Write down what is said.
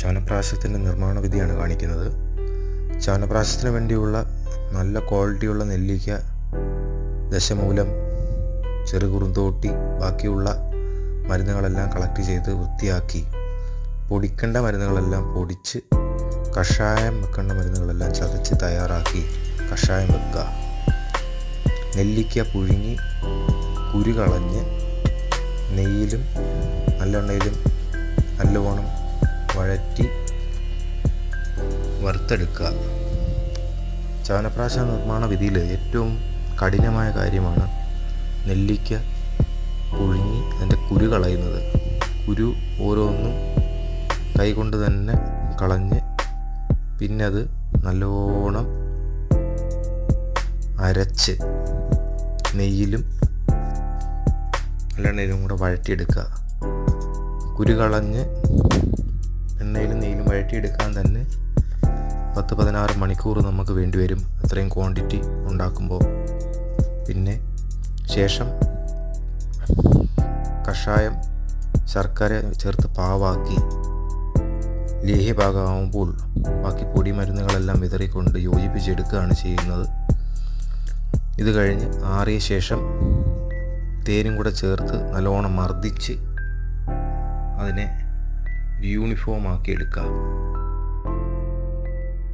ചവനപ്രാശത്തിൻ്റെ നിർമ്മാണ വിധിയാണ് കാണിക്കുന്നത്. ചവനപ്രാശത്തിന് വേണ്ടിയുള്ള നല്ല ക്വാളിറ്റിയുള്ള നെല്ലിക്ക, ദശമൂലം, ചെറുകുറുന്തോട്ടി, ബാക്കിയുള്ള മരുന്നുകളെല്ലാം കളക്ട് ചെയ്ത് വൃത്തിയാക്കി പൊടിക്കേണ്ട മരുന്നുകളെല്ലാം പൊടിച്ച് കഷായം വെക്കേണ്ട മരുന്നുകളെല്ലാം ചതച്ച് തയ്യാറാക്കി കഷായം വെക്കുക. നെല്ലിക്ക പുഴുങ്ങി കുരു കളഞ്ഞ് നെയ്യിലും നല്ലെണ്ണയിലും നല്ലവണ്ണം വഴറ്റി വറുത്തെടുക്കുക. ചവനപ്രാശ നിർമ്മാണ വിധിയിൽ ഏറ്റവും കഠിനമായ കാര്യമാണ് നെല്ലിക്ക പുഴുങ്ങി അതിൻ്റെ കുരു കളയുന്നത്. കുരു ഓരോന്നും കൈകൊണ്ട് തന്നെ കളഞ്ഞ് പിന്നെ അത് നല്ലോണം അരച്ച് നെയ്യിലും നല്ലെണ്ണയിലും കൂടെ വഴറ്റിയെടുക്കുക. കുരു കളഞ്ഞ് എണ്ണയിലും നെയ്യിലും വഴറ്റിയെടുക്കാൻ തന്നെ 10-16 മണിക്കൂർ നമുക്ക് വേണ്ടി വരും, അത്രയും ക്വാണ്ടിറ്റി ഉണ്ടാക്കുമ്പോൾ. പിന്നെ ശേഷം കഷായം ശർക്കര ചേർത്ത് പാവാക്കി ലേഹ്യഭാഗമാകുമ്പോൾ ബാക്കി പൊടി മരുന്നുകളെല്ലാം വിതറിക്കൊണ്ട് യോജിപ്പിച്ചെടുക്കുകയാണ് ചെയ്യുന്നത്. ഇത് കഴിഞ്ഞ് ആറിയ ശേഷം തേനും കൂടെ ചേർത്ത് നല്ലോണം മർദ്ദിച്ച് അതിനെ യൂണിഫോം ആക്കി എടുക്കുക.